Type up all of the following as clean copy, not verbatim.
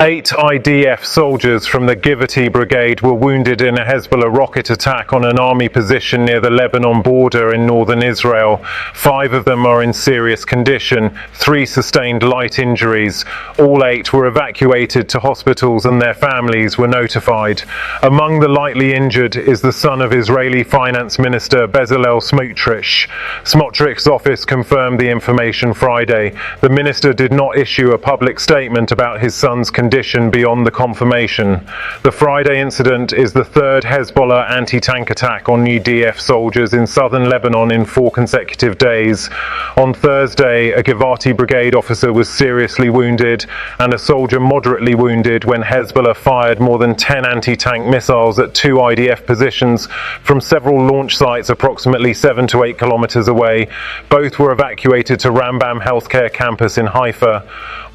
8 IDF soldiers from the Givati Brigade were wounded in a Hezbollah rocket attack on an army position near the Lebanon border in northern Israel. 5 of them are in serious condition, 3 sustained light injuries. All 8 were evacuated to hospitals and their families were notified. Among the lightly injured is the son of Israeli Finance Minister Bezalel Smotrich. Smotrich's office confirmed the information Friday. The minister did not issue a public statement about his son's condition beyond the confirmation. The Friday incident is the 3rd Hezbollah anti-tank attack on IDF soldiers in southern Lebanon in 4 consecutive days. On Thursday, a Givati Brigade officer was seriously wounded and a soldier moderately wounded when Hezbollah fired more than 10 anti-tank missiles at 2 IDF positions from several launch sites approximately 7 to 8 kilometers away. Both were evacuated to Rambam Healthcare Campus in Haifa.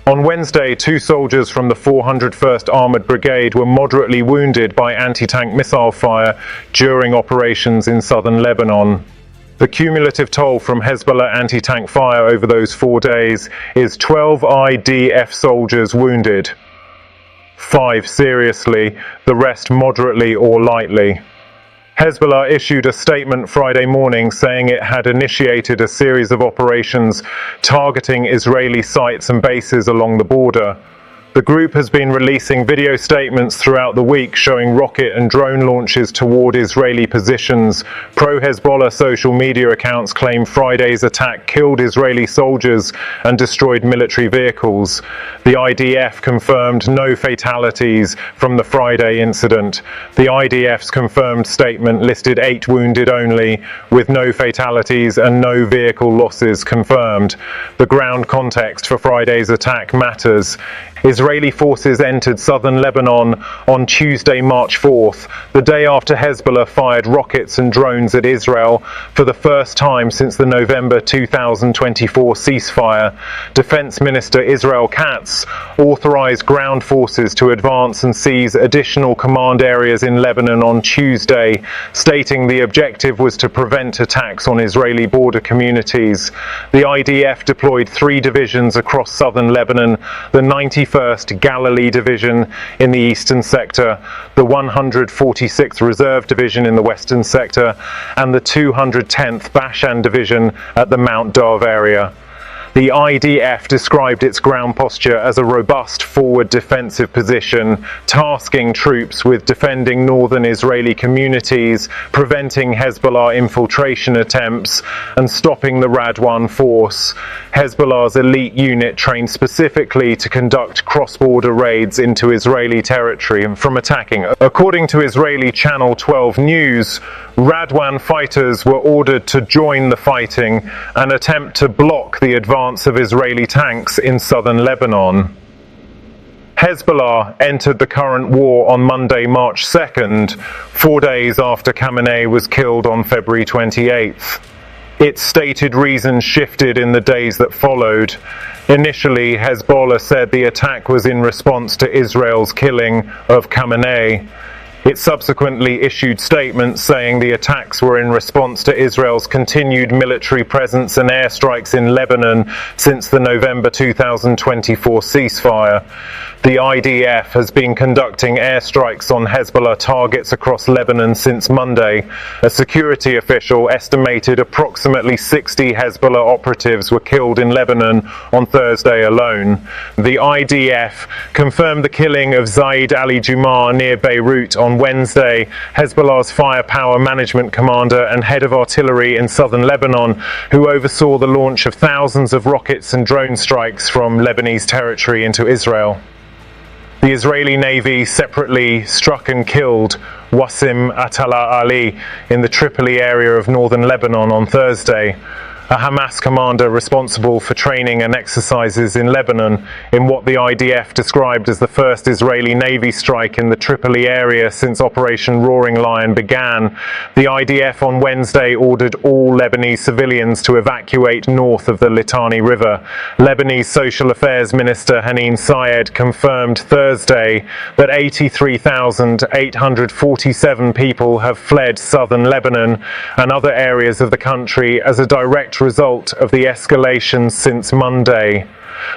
On Wednesday, 2 soldiers from the 401st Armoured Brigade were moderately wounded by anti-tank missile fire during operations in southern Lebanon. The cumulative toll from Hezbollah anti-tank fire over those 4 days is 12 IDF soldiers wounded, 5 seriously, the rest moderately or lightly. Hezbollah issued a statement Friday morning saying it had initiated a series of operations targeting Israeli sites and bases along the border. The group has been releasing video statements throughout the week showing rocket and drone launches toward Israeli positions. Pro-Hezbollah social media accounts claim Friday's attack killed Israeli soldiers and destroyed military vehicles. The IDF confirmed no fatalities from the Friday incident. The IDF's confirmed statement listed 8 wounded only, with no fatalities and no vehicle losses confirmed. The ground context for Friday's attack matters. Israeli forces entered southern Lebanon on Tuesday, March 4th, the day after Hezbollah fired rockets and drones at Israel for the first time since the November 2024 ceasefire. Defense Minister Israel Katz authorized ground forces to advance and seize additional command areas in Lebanon on Tuesday, stating the objective was to prevent attacks on Israeli border communities. The IDF deployed 3 divisions across southern Lebanon, the 91st Galilee Division in the eastern sector, the 146th Reserve Division in the western sector, and the 210th Bashan Division at the Mount Dov area. The IDF described its ground posture as a robust forward defensive position, tasking troops with defending northern Israeli communities, preventing Hezbollah infiltration attempts, and stopping the Radwan force. Hezbollah's elite unit trained specifically to conduct cross-border raids into Israeli territory from attacking. According to Israeli Channel 12 News, Radwan fighters were ordered to join the fighting and attempt to block the advance of Israeli tanks in southern Lebanon. Hezbollah entered the current war on Monday, March 2nd, 4 days after Khamenei was killed on February 28th. Its stated reasons shifted in the days that followed. Initially, Hezbollah said the attack was in response to Israel's killing of Khamenei. It subsequently issued statements saying the attacks were in response to Israel's continued military presence and airstrikes in Lebanon since the November 2024 ceasefire. The IDF has been conducting airstrikes on Hezbollah targets across Lebanon since Monday. A security official estimated approximately 60 Hezbollah operatives were killed in Lebanon on Thursday alone. The IDF confirmed the killing of Zaid Ali Jumar near Beirut on Wednesday. Hezbollah's firepower management commander and head of artillery in southern Lebanon, who oversaw the launch of thousands of rockets and drone strikes from Lebanese territory into Israel. The Israeli Navy separately struck and killed Wassim Atala Ali in the Tripoli area of northern Lebanon on Thursday. A Hamas commander responsible for training and exercises in Lebanon in what the IDF described as the first Israeli Navy strike in the Tripoli area since Operation Roaring Lion began. The IDF on Wednesday ordered all Lebanese civilians to evacuate north of the Litani River. Lebanese Social Affairs Minister Hanine Syed confirmed Thursday that 83,847 people have fled southern Lebanon and other areas of the country as a direct direct result of the escalation since Monday.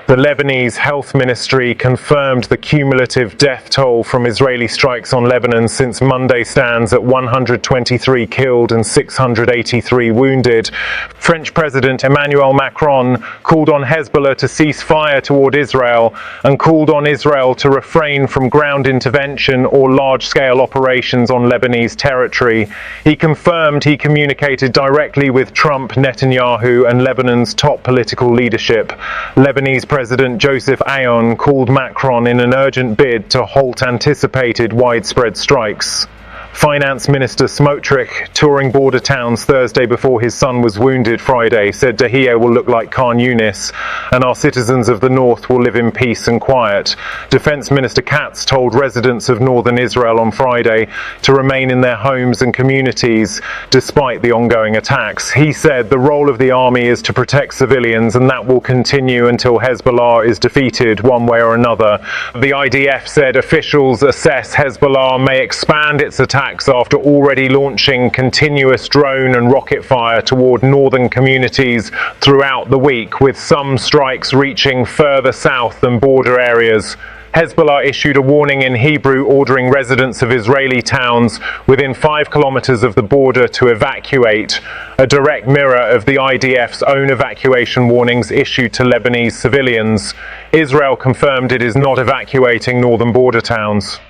The Lebanese Health Ministry confirmed the cumulative death toll from Israeli strikes on Lebanon since Monday stands at 123 killed and 683 wounded. French President Emmanuel Macron called on Hezbollah to cease fire toward Israel and called on Israel to refrain from ground intervention or large-scale operations on Lebanese territory. He confirmed he communicated directly with Trump, Netanyahu, and Lebanon's top political leadership. Lebanese President Joseph Aoun called Macron in an urgent bid to halt anticipated widespread strikes. Finance Minister Smotrich, touring border towns Thursday before his son was wounded Friday, said Dahia will look like Khan Yunis and our citizens of the north will live in peace and quiet. Defense Minister Katz told residents of northern Israel on Friday to remain in their homes and communities despite the ongoing attacks. He said the role of the army is to protect civilians and that will continue until Hezbollah is defeated one way or another. The IDF said officials assess Hezbollah may expand its attacks after already launching continuous drone and rocket fire toward northern communities throughout the week, with some strikes reaching further south than border areas. Hezbollah issued a warning in Hebrew ordering residents of Israeli towns within 5 kilometers of the border to evacuate, a direct mirror of the IDF's own evacuation warnings issued to Lebanese civilians. Israel confirmed it is not evacuating northern border towns.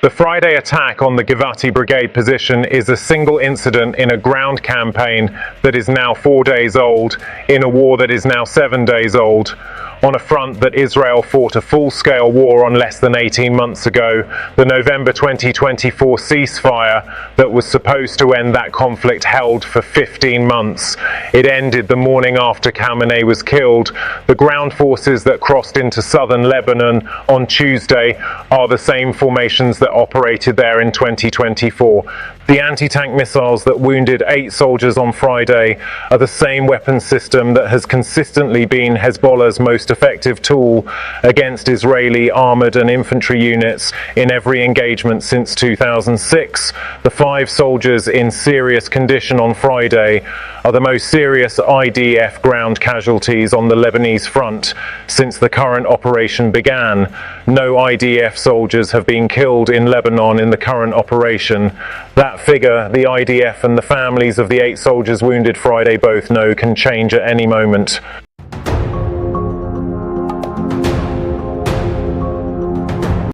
The Friday attack on the Givati Brigade position is a single incident in a ground campaign that is now 4 days old, in a war that is now 7 days old. On a front that Israel fought a full-scale war on less than 18 months ago, the November 2024 ceasefire that was supposed to end that conflict held for 15 months. It ended the morning after Khamenei was killed. The ground forces that crossed into southern Lebanon on Tuesday are the same formations that operated there in 2024. The anti-tank missiles that wounded 8 soldiers on Friday are the same weapon system that has consistently been Hezbollah's most effective tool against Israeli armoured and infantry units in every engagement since 2006. The 5 soldiers in serious condition on Friday are the most serious IDF ground casualties on the Lebanese front since the current operation began. No IDF soldiers have been killed in Lebanon in the current operation. That figure, the IDF and the families of the 8 soldiers wounded Friday both know, can change at any moment.